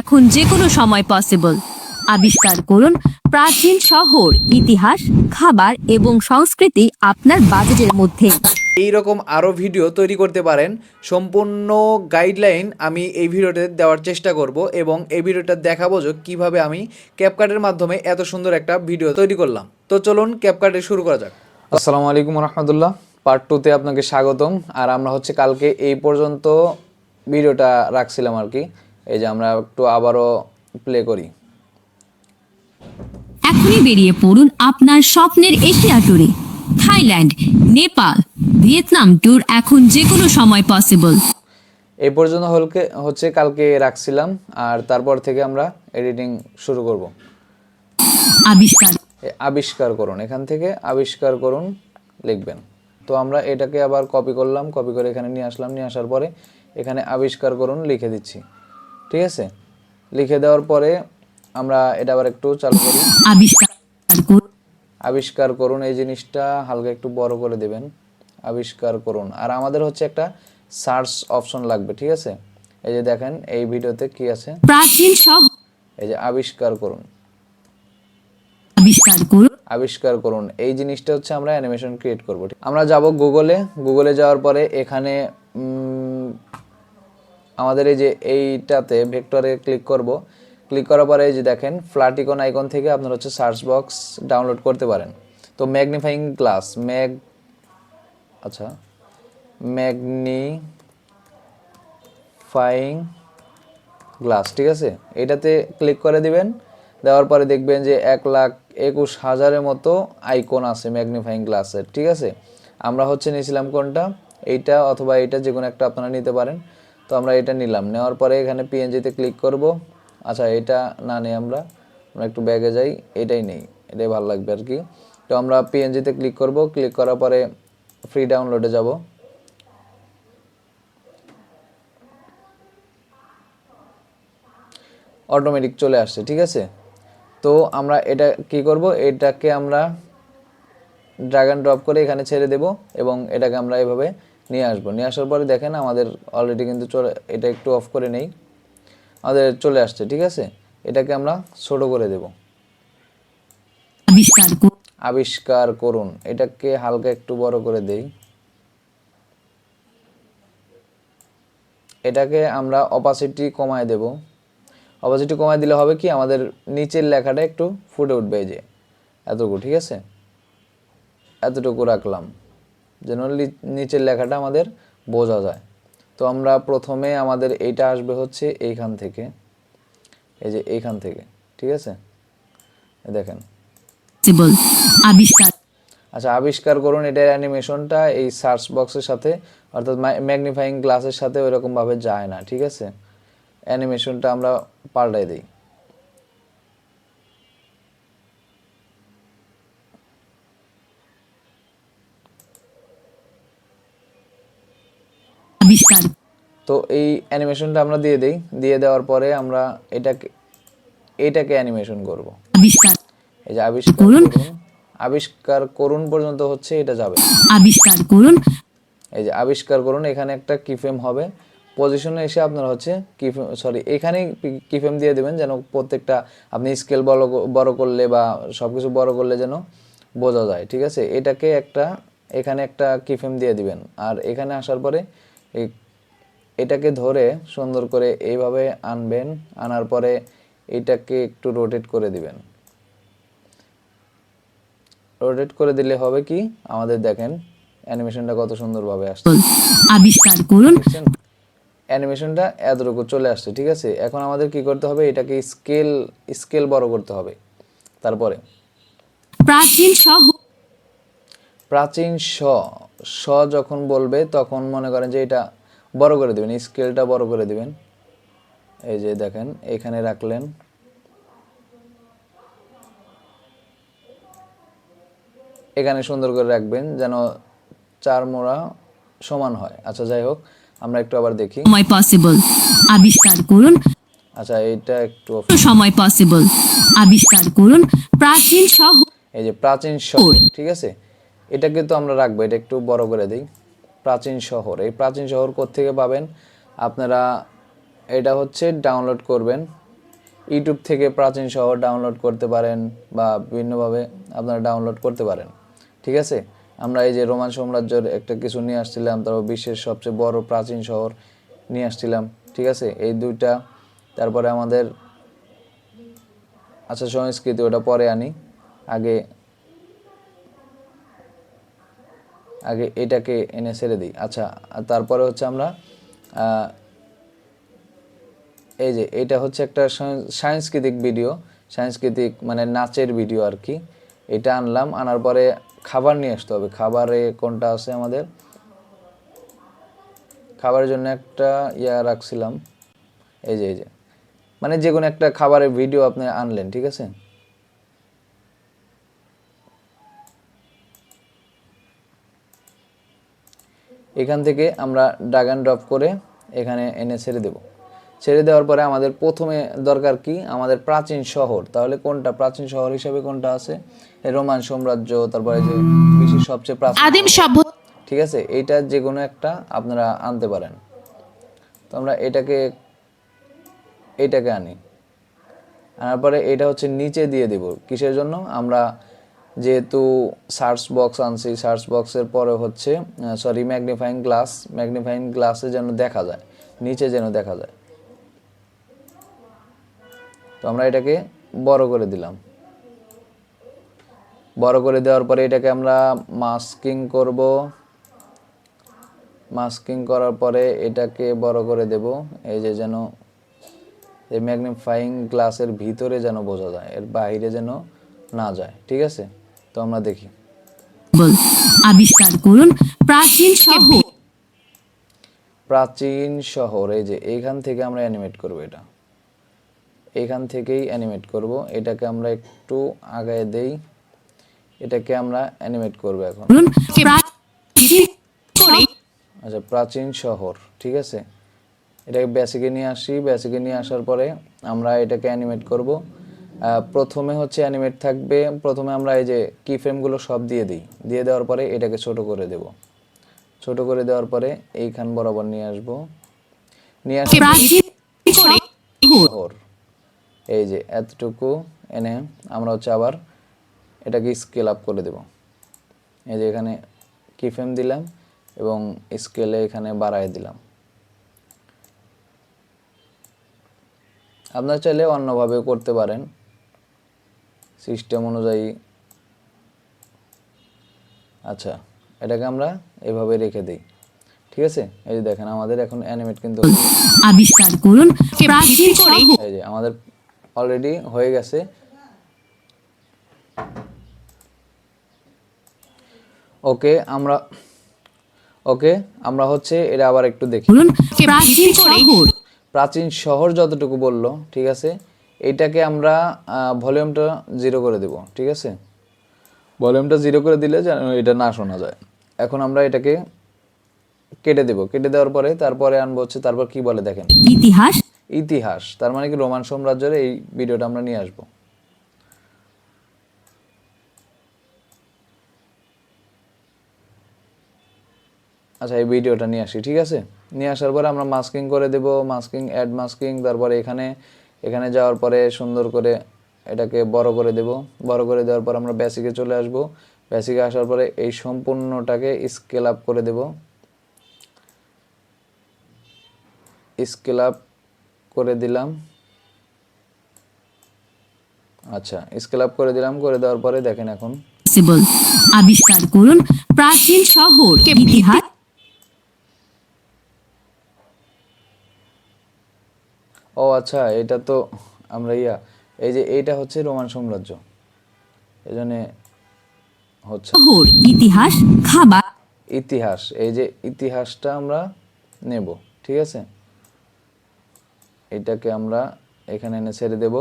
এখন যে কোনো সময় পসিবল। আবিষ্কার করুন প্রাচীন শহর, ইতিহাস, খাবার এবং সংস্কৃতি আপনার বাজেটের মধ্যে। এই রকম আরও ভিডিও তৈরি করতে পারেন। সম্পূর্ণ গাইডলাইন আমি এই ভিডিওতে দেওয়ার চেষ্টা করব এবং এই ভিডিওটা দেখাবো যে কীভাবে আমি ক্যাপকাটের মাধ্যমে এত সুন্দর একটা ভিডিও তৈরি করলাম। তো চলুন ক্যাপকাটে শুরু করা যাক। আসসালামু আলাইকুম রহমতুল্লাহ, পার্ট 2-তে আপনাকে স্বাগতম। আর আমরা হচ্ছে কালকে এই পর্যন্ত ভিডিওটা রাখছিলাম আর কি। এই যে আমরা একটু আবারও প্লে করি। এখনই বেরিয়ে পড়ুন আপনার স্বপ্নের এশিয়া ট্যুরে। থাইল্যান্ড, নেপাল, ভিয়েতনাম ট্যুর এখন যে কোনো সময় পসিবল। এই পর্যন্ত হচ্ছে কালকে রাখছিলাম, আর তারপর থেকে আমরা এডিটিং শুরু করব। আবিষ্কার করুন, এখান থেকে আবিষ্কার করুন লিখবেন। তো আমরা এটাকে আবার কপি করলাম, কপি করে এখানে নিয়ে আসলাম, নিয়ে আসার পরে এখানে আবিষ্কার করুন লিখে দিচ্ছি। ঠিক আছে, লিখে দেওয়ার পরে আমরা এটা আবার একটু চালু করি। আবিষ্কার করুন, এই জিনিসটা হালকা একটু বড় করে দেবেন। আবিষ্কার করুন। আর আমাদের হচ্ছে একটা সার্চ অপশন লাগবে, ঠিক আছে? এই যে দেখেন এই ভিডিওতে কি আছে, এই যে আবিষ্কার করুন। আবিষ্কার করুন এই জিনিসটা হচ্ছে আমরা অ্যানিমেশন ক্রিয়েট করব। আমরা যাব গুগলে যাওয়ার পরে এখানে আমাদের এই যে এইটাতে ভেক্টরে ক্লিক করব। ক্লিক করার পরে এই যে দেখেন ফ্ল্যাটিকন আইকন থেকে আপনারা হচ্ছে সার্চ বক্স ডাউনলোড করতে পারেন। তো ম্যাগনিফাইং গ্লাস ম্যাগনিফাইং গ্লাস, ঠিক আছে, এটাতে ক্লিক করে দিবেন। দেওয়ার পরে দেখবেন যে 1,21,000-এর মতো আইকন আছে ম্যাগনিফাইং গ্লাসের, ঠিক আছে। আমরা হচ্ছে নিয়েছিলাম কোনটা, এইটা অথবা এইটা, যে কোনো একটা আপনারা নিতে পারেন। তো আমরা এটা নিলাম, নেওয়ার পরে এখানে পিএনজিতে ক্লিক করব। আচ্ছা, এটা না নেই, আমরা একটু ব্যাগে যাই, এটাই নেই, এটাই ভালো লাগবে আর কি। তো আমরা পিএনজিতে ক্লিক করব, ক্লিক করার পরে ফ্রি ডাউনলোডে যাব। অটোমেটিক চলে আসছে, ঠিক আছে। তো আমরা এটা কি করব, এটাকে আমরা ড্র্যাগ অ্যান্ড ড্রপ করে এখানে ছেড়ে দেব এবং এটাকে আমরা এভাবে নিয়ে আসবো। নিয়ে আসার পরে দেখেন আমাদের অলরেডি কিন্তু এটা একটু অফ করে নেই, আমাদের চলে আসছে, ঠিক আছে। এটাকে আমরা ছোট করে দেব। আবিষ্কার করুন, এটাকে হালকা একটু বড় করে দেই। এটাকে আমরা অপাসিটি কমায় দেব। অপাসিটি কমায় দিলে হবে কি, আমাদের নিচের লেখাটা একটু ফুটে উঠবে, এই যে এতটুকু, ঠিক আছে। এতটুকু রাখলাম যেন নিচের লেখাটা আমাদের বোঝা যায়। তো আমরা প্রথমে আমাদের এইটা আসবে হচ্ছে এইখান থেকে, এই যে এইখান থেকে, ঠিক আছে, দেখেন। আচ্ছা, আবিষ্কার করুন এটার অ্যানিমেশনটা এই সার্চ বক্সের সাথে, অর্থাৎ ম্যাগনিফাইং গ্লাসের সাথে ওইরকম ভাবে যায় না, ঠিক আছে। অ্যানিমেশনটা আমরা পাল্টাই দিই। তো এই অ্যানিমেশনটা আমরা দিয়ে দেই, দিয়ে দেওয়ার পরে আমরা এটাকে অ্যানিমেশন করব। এই যে আবিষ্কার করুন পর্যন্ত হচ্ছে এটা যাবে। এই যে আবিষ্কার করুন, এখানে একটা কিফ্রেম হবে। পজিশনে এসে আপনারা হচ্ছে এখানে কিফ্রেম দিয়ে দেবেন, যেন প্রত্যেকটা আপনি স্কেল বড় করলে বা সবকিছু বড় করলে যেন বোঝা যায়, ঠিক আছে। এখানে একটা কিফ্রেম দিয়ে দিবেন। আর এখানে আসার পরে এটাকে ধরে সুন্দর করে এইভাবে আনবেন, আনার পরে এটাকে একটু রোটেট করে দিবেন। রোটেট করে দিলে হবে কি, আমাদের দেখেন অ্যানিমেশনটা কত সুন্দরভাবে আসছে। আবিষ্কার করুন, অ্যানিমেশনটা এতটুকু চলে আসছে, ঠিক আছে। এখন আমাদের কি করতে হবে, এটাকে স্কেল বড় করতে হবে। তারপরে প্রাচীন স যখন বলবে তখন মনে করেন যে এটা বড় করে দিবেন, স্কেলটা বড় করে দিবেন। এই যে দেখেন এখানে রাখলেন, এখানে সুন্দর করে রাখবেন যেন চার মোড়া সমান হয়। আচ্ছা, যাই হোক, আমরা একটু আবার দেখি। আবিষ্কার করুন। আচ্ছা, এইটা একটু সময় পসিবল। আবিষ্কার করুন প্রাচীন শহর, এই যে প্রাচীন শহর, ঠিক আছে। এটাকে তো আমরা রাখবো, এটা একটু বড় করে দেই। প্রাচীন শহর, এই প্রাচীন শহর কোত্থেকে পাবেন আপনারা, এটা হচ্ছে ডাউনলোড করবেন। ইউটিউব থেকে প্রাচীন শহর ডাউনলোড করতে পারেন বা বিভিন্নভাবে আপনারা ডাউনলোড করতে পারেন। ঠিক আছে, আমরা এই যে রোমান সাম্রাজ্যের একটা কিছু নিয়ে আসছিলাম, তারপর বিশ্বের সবচেয়ে বড় প্রাচীন শহর নিয়ে আসছিলাম। ঠিক আছে, এই দুইটা। তারপরে আমাদের আচ্ছা সংস্কৃতি ওটা পরে আনি, আগে আগে এটাকে এনে ছেড়ে দিই। আচ্ছা, তারপরে হচ্ছে আমরা এই যে এটা হচ্ছে একটা সাংস্কৃতিক ভিডিও, সাংস্কৃতিক মানে নাচের ভিডিও আর কি। এটা আনলাম, আনার পরে খাবার নিয়ে আসতে হবে। খাবারে কোনটা আছে আমাদের, খাবারের জন্য একটা রাখছিলাম, এই যে মানে যে কোনো একটা খাবারের ভিডিও আপনি আনলেন। ঠিক আছে, এখান থেকে আমরা ড্র্যাগ অ্যান্ড ড্রপ করে এখানে এনে ছেড়ে দেব। ছেড়ে দেওয়ার পরে আমাদের প্রথমে দরকার কি, আমাদের প্রাচীন শহর। তাহলে কোনটা প্রাচীন শহর হিসেবে কোনটা আছে, রোমান সাম্রাজ্য, তারপরে যে বিশ্বের সবচেয়ে প্রাচীন আদিম শহর। সভ্য ঠিক আছে, এইটা যে কোনো একটা আপনারা আনতে পারেন। তো আমরা এইটাকে আনি, আনার পরে এটা হচ্ছে নিচে দিয়ে দেব। কিসের জন্য, আমরা যেহেতু সার্চ বক্স আনছি, সার্চ বক্সের পরে হচ্ছে সরি ম্যাগনিফাইং গ্লাসে যেন দেখা যায়, নিচে যেন দেখা যায়। তো আমরা এটাকে বড় করে দিলাম। বড় করে দেওয়ার পরে এটাকে আমরা মাস্কিং করব। মাস্কিং করার পরে এটাকে বড় করে দেব, এই যে যেন এই ম্যাগনিফাইং গ্লাসের ভিতরে যেন বোঝা যায়, এর বাইরে যেন না যায়। ঠিক আছে, তো আমরা দেখি। আবিষ্কার করুন প্রাচীন শহর। প্রাচীন শহর, এই যে এইখান থেকে আমরা অ্যানিমেট করব, এটা এইখান থেকেই অ্যানিমেট করব। এটাকে আমরা একটু আগায় দেই, এটাকে আমরা অ্যানিমেট করব এখন। আচ্ছা, প্রাচীন শহর, ঠিক আছে, এটাকে বেসিকে নিয়ে আসি। বেসিকে নিয়ে আসার পরে আমরা এটাকে অ্যানিমেট করব। প্রথমে হচ্ছে অ্যানিমেট থাকবে, প্রথমে আমরা এই যে কি ফ্রেমগুলো সব দিয়ে দিই। দিয়ে দেওয়ার পরে এটাকে ছোট করে দেব। ছোট করে দেওয়ার পরে এইখান বরাবর নিয়ে আসব, নিয়ে আসি শহর। এই যে এতটুকু এনে আমরা হচ্ছে আবার এটাকে স্কেল আপ করে দেব। এই যে এখানে কি ফ্রেম দিলাম এবং স্কেলে এখানে বাড়ায় দিলাম। আপনারা চাইলে অন্যভাবেও করতে পারেন, সিস্টেম অনুযায়ী। আচ্ছা, এটাকে আমরা এভাবে রেখে দিই। ঠিক আছে, এই যে দেখেন আমাদের এখন অ্যানিমেট কিন্তু আবিষ্কার করুন প্রাচীন শহর। এই যে আমাদের অলরেডি হয়ে গেছে। ওকে, আমরা হচ্ছে এটা আবার একটু দেখি। প্রাচীন শহর, প্রাচীন শহর যতটুকু বললো, ঠিক আছে, এইটাকে আমরা ভলিউমটা 0 করে দেব। ঠিক আছে, ভলিউমটা 0 করে দিলে যেন এটা না শোনা যায়। এখন আমরা এটাকে কেটে দেব। কেটে দেওয়ার পরে তারপরে আনবো হচ্ছে, তারপর কি বলে দেখেন, ইতিহাস। তার মানে কি রোমান সাম্রাজ্যের এই ভিডিওটা আমরা নিয়ে আসবো। আচ্ছা, এই ভিডিওটা নিয়ে আসি। ঠিক আছে, নিয়ে আসার পরে আমরা মাস্কিং করে দেব, মাস্কিং, অ্যাড মাস্কিং। তারপরে এখানে যাওয়ার পরে সুন্দর করে এটাকে বড় করে দেব। বড় করে দেওয়ার পর আমরা বেসিকে চলে আসব। বেসিকে আসার পরে এই সম্পূর্ণটাকে স্কেল আপ করে দেব। স্কেল আপ করে দিলাম। আচ্ছা, স্কেল আপ করে দিলাম। করে দেওয়ার পরে দেখেন এখন আবিষ্কার করুন প্রাচীন শহর ইতিহাস। ও আচ্ছা, এটা তো আমরা এই যে এইটা হচ্ছে রোমান সাম্রাজ্য, এজন্য হচ্ছে শহর ইতিহাস খাবার। ইতিহাস, এই যে ইতিহাসটা আমরা নেব। ঠিক আছে, এটাকে আমরা এখানে এনে ছেড়ে দেব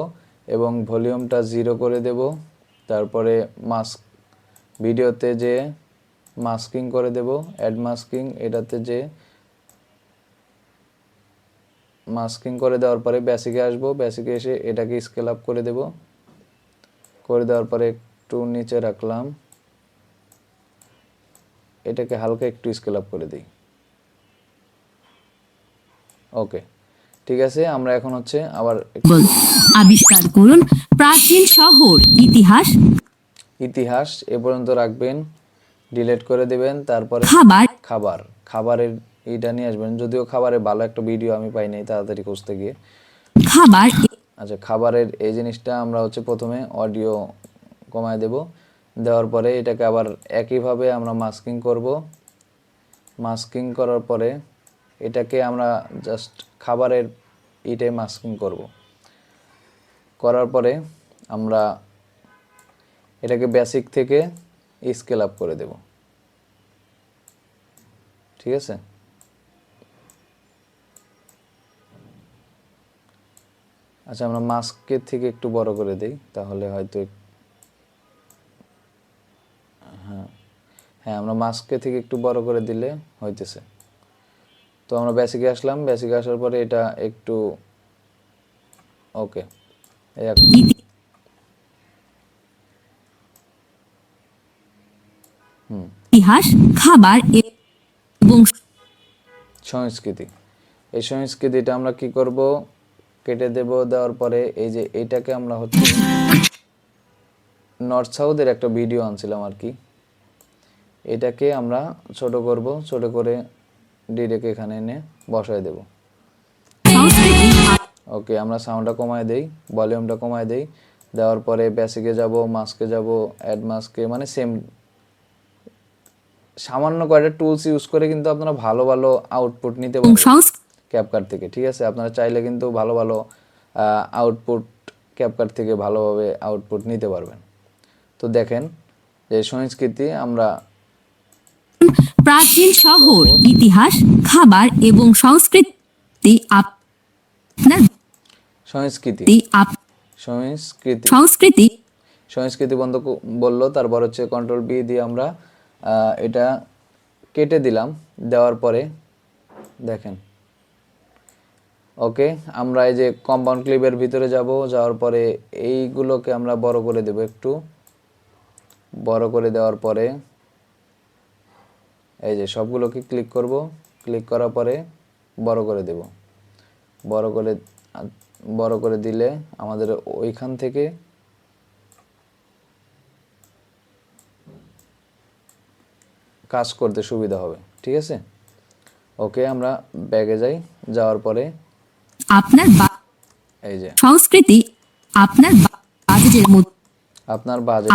এবং ভলিউমটা 0 করে দেব। তারপরে ভিডিওতে যে মাস্কিং করে দেব, অ্যাড মাস্কিং, এটাতে যে মাস্কিং করে দেওয়ার পরে বেসিকে আসব। বেসিকে এসে এটাকে স্কেল আপ করে দেব। করে দেওয়ার পরে একটু নিচে রাখলাম, এটাকে হালকা একটু স্কেল আপ করে দিই। ওকে, ঠিক আছে, আমরা এখন হচ্ছে আবার আবিষ্কার করুন প্রাচীন শহর ইতিহাস ইতিহাস এ পর্যন্ত রাখবেন, ডিলিট করে দিবেন। তারপরে খাবার খাবার, খাবারের এইটা নিয়ে আসবেন। যদিও খাবারের ভালো একটা ভিডিও আমি পাই নাই তাড়াতাড়ি খুঁজতে গিয়ে। খাবার আচ্ছা, খাবারের এই জিনিসটা আমরা হচ্ছে প্রথমে অডিও কমায় দেব, দেওয়ার পরে এটাকে আবার একইভাবে আমরা মাস্কিং করব। মাস্কিং করার পরে এটাকে আমরা জাস্ট খাবারের ইটাই মাস্কিং করব। করার পরে আমরা এটাকে বেসিক থেকে স্কেল আপ করে দেব। ঠিক আছে, আচ্ছা আমরা মাস্কের থেকে একটু বড় করে দেই, তাহলে হয়তো হ্যাঁ আমরা মাস্কের থেকে একটু বড় করে দিলে হইতেছে। তো আমরা বেসিকে আসলাম, বেসিকে আসার পরে এটা একটু ওকে, এই এখন ইতিহাস খাবার এবং সংস্কৃতি। এই সংস্কৃতিটা আমরা কি করব, কেটে দেব। দেওয়ার পরে এই যে এইটাকে আমরা হচ্ছে নর্থ সাউথের একটা ভিডিও আনছিলাম আর কি, এটাকে আমরা ছোট করব, ছোট করে ডিরেক্ট এখানে এনে বসায় দেব। সংস্কৃতি ওকে, আমরা সাউন্ডটা কমায় দেই, ভলিউমটা কমায় দেই। দেওয়ার পরে বেসিকে যাব, মাস্কে যাব, অ্যাড মাস্কে, মানে সেম সামান্য কয়টা টুলস ইউজ করে কিন্তু আপনারা ভালো ভালো আউটপুট নিতে এবং পারবেন ক্যাপকাট থেকে। ঠিক আছে, আপনারা চাইলে কিন্তু ভালো ভালো আউটপুট ক্যাপকাট থেকে ভালোভাবে আউটপুট নিতে পারবেন। তো দেখেন যে সংস্কৃতি আমরা প্রাচীন শহর ইতিহাস খাবার এবং সংস্কৃতি আপনার সংস্কৃতি সংস্কৃতি সংস্কৃতি সংস্কৃতি বন্ধ বললো। তারপর হচ্ছে কন্ট্রোল বি দিয়ে আমরা এটা কেটে দিলাম। দেওয়ার পরে দেখেন ওকে, আমরা এই যে কম্পাউন্ড ক্লিপের ভিতরে যাব, যাওয়ার পরে এইগুলোকে আমরা বড় করে দেব, একটু বড় করে দেওয়ার পরে এই যে সবগুলোকে ক্লিক করব, ক্লিক করার পরে বড় করে দেব। বড় করে দিলে আমাদের ওইখান থেকে কাজ করতে সুবিধা হবে। ঠিক আছে, ওকে আমরা ব্যাগে যাই, যাওয়ার পরে আপনার এই যে সংস্কৃতি আপনার বাজেটের মধ্যে আপনার বাজেট,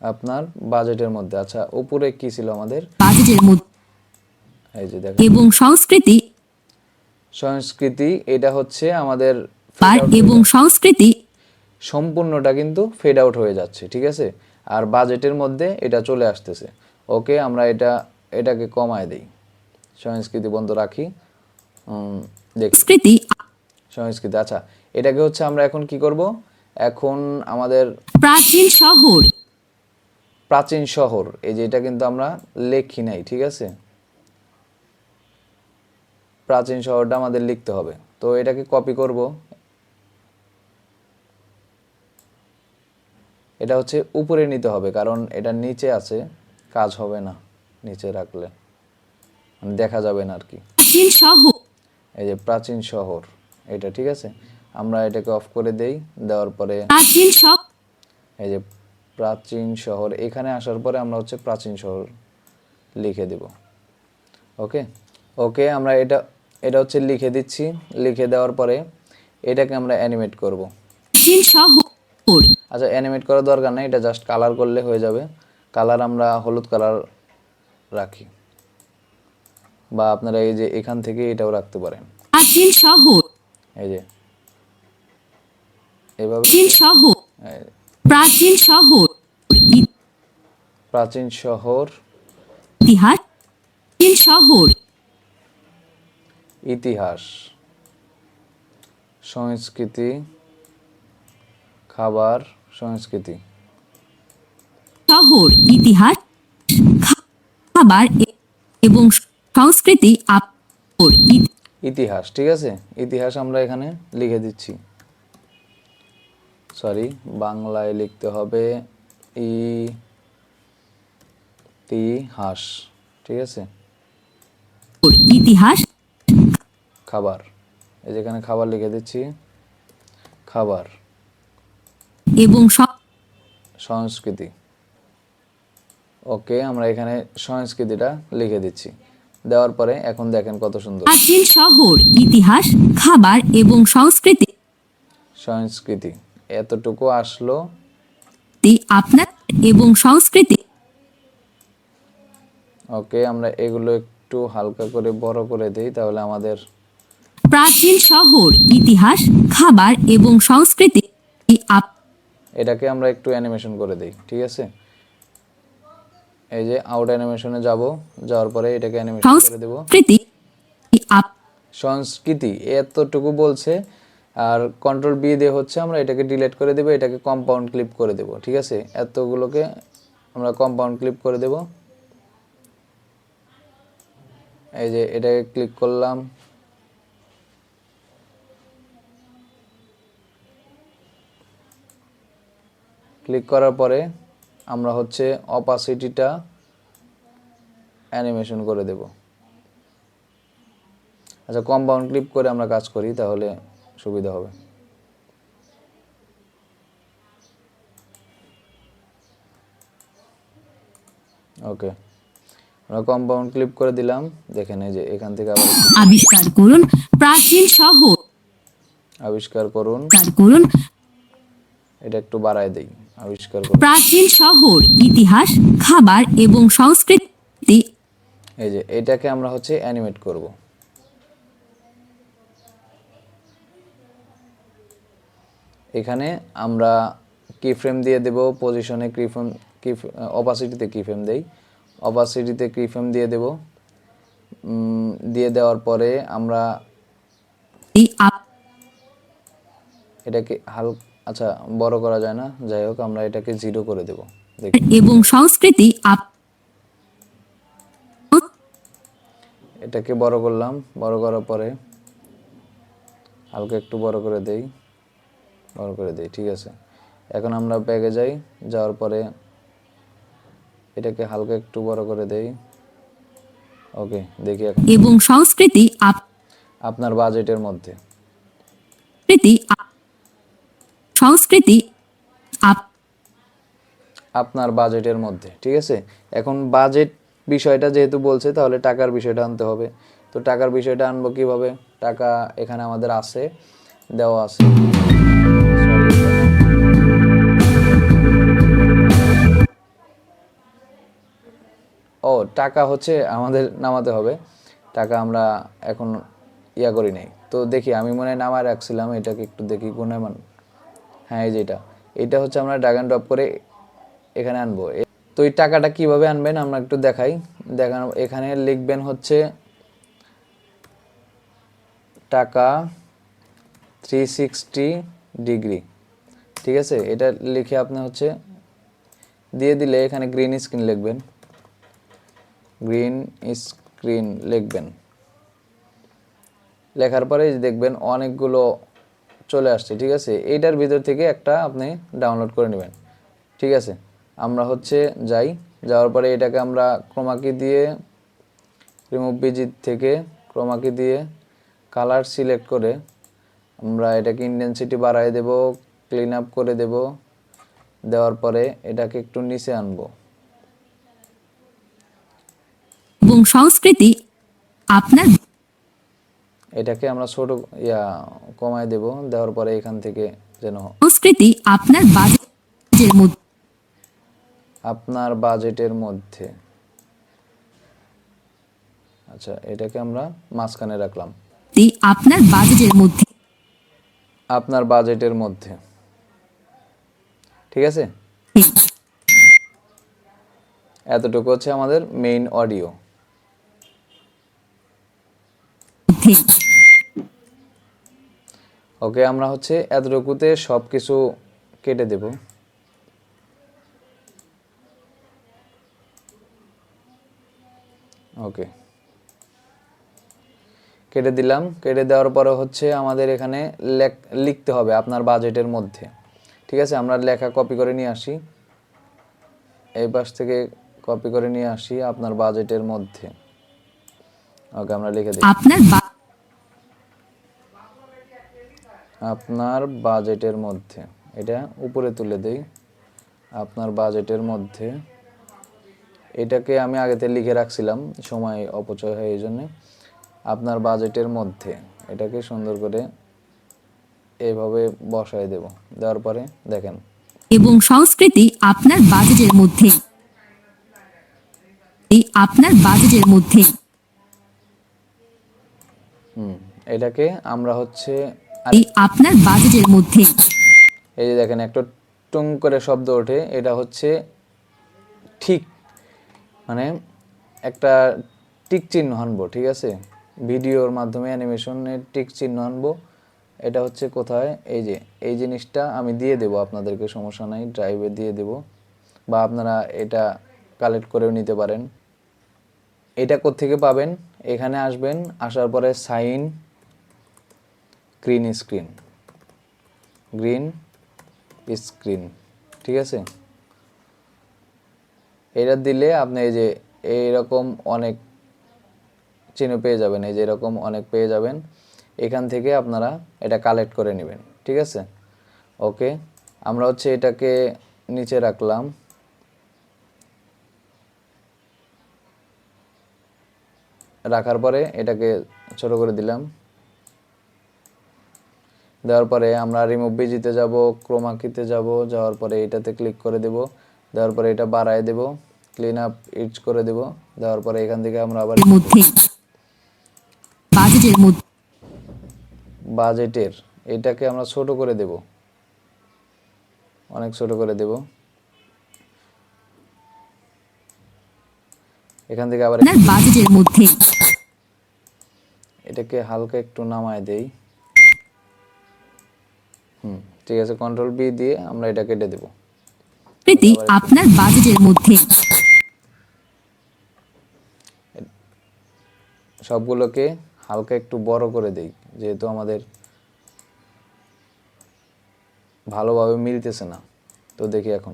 আপনার বাজেটের মধ্যে। আচ্ছা, উপরে কি ছিল আমাদের বাজেটের মধ্যে এই যে দেখেন এবং সংস্কৃতি সংস্কৃতি, এটা হচ্ছে আমাদের এবং সংস্কৃতি সম্পূর্ণটা কিন্তু ফেড আউট হয়ে যাচ্ছে। ঠিক আছে, আর বাজেটের মধ্যে এটা চলে আসতেছে। ওকে, আমরা এটাকে কমায় দেই, সংস্কৃতি বন্ধ রাখি। দেখি সংস্কৃতি। আচ্ছা, এটাকে হচ্ছে আমরা এখন কি করব, এখন আমাদের প্রাচীন শহর এই যে এটা কিন্তু আমরা লেখি নাই। ঠিক আছে, প্রাচীন শহরটা আমাদের লিখতে হবে। তো এটাকে কপি করব, এটা হচ্ছে উপরে নিতে হবে, কারণ এটা নিচে আছে, কাজ হবে না নিচে রাখলে, মানে দেখা যাবে না আর কি। এই যে প্রাচীন শহর এটা। ঠিক আছে, আমরা এটাকে অফ করে দেই। দেওয়ার পরে এই যে প্রাচীন শহর, এখানে আসার পরে আমরা হচ্ছে প্রাচীন শহর লিখে দেব। ওকে ওকে, আমরা এটা হচ্ছে লিখে দিচ্ছি। লিখে দেওয়ার পরে এটাকে আমরা অ্যানিমেট করব। আচ্ছা, অ্যানিমেট করার দরকার নেই, এটা জাস্ট কালার করলে হয়ে যাবে। কালার আমরা হলুদ কালার রাখি, বা আপনারা এই যে এখান থেকে এটাও রাখতে পারেন। এই যে এইভাবে প্রাচীন শহর ইতিহাস সংস্কৃতি খাবার সংস্কৃতি ইতিহাস খাবার এবং সংস্কৃতি ইতিহাস। ঠিক আছে, ইতিহাস আমরা এখানে লিখে দিচ্ছি। সরি, বাংলায় লিখতে হবে ইতিহাস। ঠিক আছে, ইতিহাস খাবার এই যেখানে খাবার লিখে দিচ্ছি, খাবার এবং সংস্কৃতি। ওকে, আমরা এখানে সংস্কৃতিটা লিখে দিচ্ছি। দেওয়ার পরে এখন দেখেন কত সুন্দর প্রাচীন শহর, ইতিহাস, খাবার এবং সংস্কৃতি সংস্কৃতি এতটুকু আসলো। আপনার এবং সংস্কৃতি। ওকে, আমরা এগুলো একটু হালকা করে বড় করে দেই, তাহলে আমাদের প্রাচীন শহর, ইতিহাস, খাবার এবং সংস্কৃতি এটাকে আমরা একটু অ্যানিমেশন করে দেই। ঠিক আছে, এই যে আউট অ্যানিমেশনে যাব, যাওয়ার পরে এটাকে অ্যানিমেশন করে দেব। সংস্কৃতি এতটুকু বলছে, আর কন্ট্রোল বি দিয়ে হচ্ছে আমরা এটাকে ডিলিট করে দেব, এটাকে কম্পাউন্ড ক্লিপ করে দেব। ঠিক আছে, এতগুলোকে আমরা কম্পাউন্ড ক্লিপ করে দেব। এই যে এটাকে ক্লিক করলাম, ক্লিক করার পরে আমরা হচ্ছে অপাসিটিটা অ্যানিমেশন করে দেব। আচ্ছা, কম্পাউন্ড ক্লিপ করে আমরা কাজ করি, তাহলে সুবিধা হবে। ওকে, আমরা কম্পাউন্ড ক্লিপ করে দিলাম। দেখেন এই যে এখান থেকে আবার আবিষ্কার করুন প্রাচীন শহর, আবিষ্কার করুন, এটা একটু বাড়ায় দেই, আবিষ্কার করুন প্রাচীন শহর, ইতিহাস, খাবার এবং সংস্কৃতি। এই যে এটাকে আমরা হচ্ছে অ্যানিমেট করব। এখানে আমরা কি ফ্রেম দিয়ে দেব, পজিশনে কি ফ্রেম, কি অপাসিটিতে কি ফ্রেম দেই, অপাসিটিতে কি ফ্রেম দিয়ে দেব। দিয়ে দেওয়ার পরে আমরা এটাকে আচ্ছা বড় করা যায় না, যাই হোক আমরা এটাকে 0 করে দেব। দেখি, এবং সংস্কৃতি এটাকে বড় করলাম, বড় করার পরে হালকা একটু বড় করে দেই, বড় করে দেই। ঠিক আছে, এখন আমরা ব্যাগে যাই, যাওয়ার পরে এটাকে হালকা একটু বড় করে দেই। ওকে, দেখি এখন এবং সংস্কৃতি আপনার বাজেটের মধ্যে। সংস্কৃতি আপনার বাজেটের মধ্যে। ঠিক আছে, এখন বাজেট বিষয়টা যেহেতু বলছে, তাহলে টাকার বিষয়টা আনতে হবে। তো টাকার বিষয়টা আনবো কিভাবে? টাকা এখানে আমাদের আছে, দেওয়া আছে। ও, টাকা হচ্ছে আমাদের নামাতে হবে। টাকা আমরা এখন করি নাই, তো দেখি, আমি মনে হয় নামায় রাখছিলাম। এটাকে একটু দেখি গুণমান। হ্যাঁ, এই যেটা, এটা হচ্ছে আমরা ড্র্যাগ অ্যান্ড ড্রপ করে এখানে আনবো। তো এই টাকাটা কিভাবে আনবেন আমরা একটু দেখাই। দেখানো, এখানে লিখবেন হচ্ছে টাকা 360 ডিগ্রি। ঠিক আছে, এটা লিখে আপনি হচ্ছে দিয়ে দিলে এখানে গ্রিন স্ক্রিন লিখবেন, গ্রিন স্ক্রিন লিখবেন। লেখার পরে দেখবেন অনেকগুলো চলে আসছে। ঠিক আছে, এইটার ভিতর থেকে একটা আপনি ডাউনলোড করে নেবেন। ঠিক আছে, আমরা হচ্ছে যাই, যাওয়ার পরে এটাকে আমরা ক্রোমাকি দিয়ে রিমুভ বিজিট থেকে ক্রোমাকি দিয়ে কালার সিলেক্ট করে আমরা এটাকে ইন্টেন্সিটি বাড়ায় দেব, ক্লিন আপ করে দেব। দেওয়ার পরে এটাকে একটু নিচে আনবো। এবং সংস্কৃতি আপনার এটাকে আমরা ছোট কমায় দেব। দেওয়ার পরে এখান থেকে যেন সংস্কৃতি আপনার বাজেটের মধ্যে, আপনার বাজেটের মধ্যে। আচ্ছা, এটাকে আমরা মাঝখানে রাখলাম, আপনার বাজেটের মধ্যে, আপনার বাজেটের মধ্যে। ঠিক আছে, এতটুকু হচ্ছে আমাদের মেইন অডিও। ওকে, আমরা হচ্ছে এতটুকুতে সব কিছু কেটে দেব। ওকে, কেটে দিলাম। কেটে দেওয়ার পরে হচ্ছে আমাদের এখানে লিখতে হবে আপনার বাজেটের মধ্যে। ঠিক আছে, আমরা লেখা কপি করে নিয়ে আসি, এই পাশ থেকে কপি করে নিয়ে আসি, আপনার বাজেটের মধ্যে। ওকে, আমরা লিখে দিই আপনার আপনার বাজেটের মধ্যে, এটা উপরে তুলে দেই, আপনার বাজেটের মধ্যে। এটাকে আমি আগেতে লিখে রাখছিলাম, সময় অপচয় হয় এই জন্যে। আপনার বাজেটের মধ্যে এটাকে সুন্দর করে এভাবে বসায় দেব। দেওয়ার পরে দেখেন এবং সংস্কৃতি আপনার বাজেটের মধ্যে, আপনার বাজেটের মধ্যে। এটাকে আমরা হচ্ছে আপনার বাজেটের মধ্যে। এই যে দেখেন একটা টুং করে শব্দ ওঠে, এটা হচ্ছে ঠিক, মানে একটা টিক চিহ্ন আনবো, ঠিক আছে? ভিডিওর মাধ্যমে অ্যানিমেশনের টিক চিহ্ন আনবো। এটা হচ্ছে কোথায়, এই যে এই জিনিসটা আমি দিয়ে দেব আপনাদেরকে, সমস্যা নাই, ড্রাইভে দিয়ে দেব, বা আপনারা এটা কালেক্ট করেও নিতে পারেন। এটা কোত্থেকে পাবেন, এখানে আসবেন, আসার পরে sign green screen, green screen, ঠিক আছে? এটা দিলে আপনি এই যে এইরকম অনেক চিহ্ন পেয়ে যাবেন, এই যে এরকম অনেক পেয়ে যাবেন। এখান থেকে আপনারা এটা কালেক্ট করে নেবেন, ঠিক আছে? ওকে, আমরা হচ্ছে এটাকে নিচে রাখলাম, রাখার পরে এটাকে ছোট করে দিলাম। দেওয়ার পরে আমরা রিমুভ বিজিতে যাব, ক্রোমাকিতে যাব, যাওয়ার পরে এটাতে ক্লিক করে দেব, দেওয়ার পরে এটা বাড়ায় দেব, ক্লিন আপ ইচ করে দেব, দেওয়ার পরে এখান থেকে আমরা আবার বাজেটের এটাকে আমরা ছোট করে দেব, অনেক ছোট করে দেব। এখান থেকে আবার বাজেটের মধ্যে এটাকে হালকা একটু নামায় দেই। ঠিক আছে, কন্ট্রোল বি দিয়ে আমরা এটা কেটে দেব। আপনার বাজেটের মধ্যে সবগুলোকে হালকা একটু বড় করে দেই, যেহেতু আমাদের ভালোভাবে মিলতেছে না। তো দেখি এখন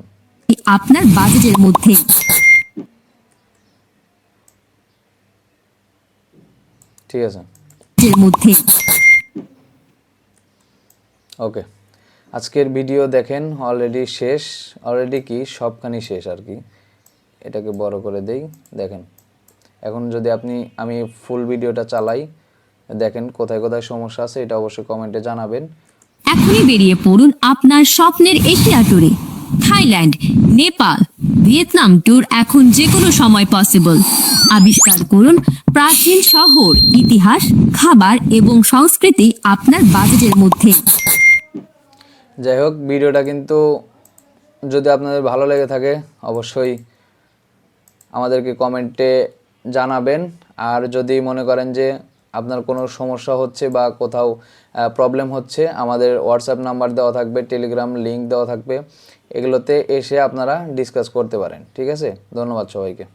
আপনার বাজেটের মধ্যে, ঠিক আছে, মধ্যে। ওকে, আজকের ভিডিও দেখেন অলরেডি শেষ, অলরেডি কি সবখানি শেষ আর কি। এটাকে বড় করে দেই, দেখেন এখন যদি আমি ফুল ভিডিওটা চালাই, দেখেন কোথায় কোথায় সমস্যা আছে, এটা অবশ্যই কমেন্টে জানাবেন। এখনই বেরিয়ে পড়ুন আপনার স্বপ্নের এশিয়া ট্যুরে। থাইল্যান্ড, নেপাল, ভিয়েতনাম ট্যুর এখন যে কোনো সময় পসিবল। আবিষ্কার করুন প্রাচীন শহর, ইতিহাস, খাবার এবং সংস্কৃতি আপনার বাজেটের মধ্যে। যাই হোক, ভিডিওটা কিন্তু যদি আপনাদের ভালো লেগে থাকে অবশ্যই আমাদেরকে কমেন্টে জানাবেন। আর যদি মনে করেন যে আপনার কোনো সমস্যা হচ্ছে বা কোথাও প্রবলেম হচ্ছে, আমাদের হোয়াটসঅ্যাপ নাম্বার দেওয়া থাকবে, টেলিগ্রাম লিংক দেওয়া থাকবে, এগুলোতে এসে আপনারা ডিসকাস করতে পারেন, ঠিক আছে? ধন্যবাদ সবাইকে।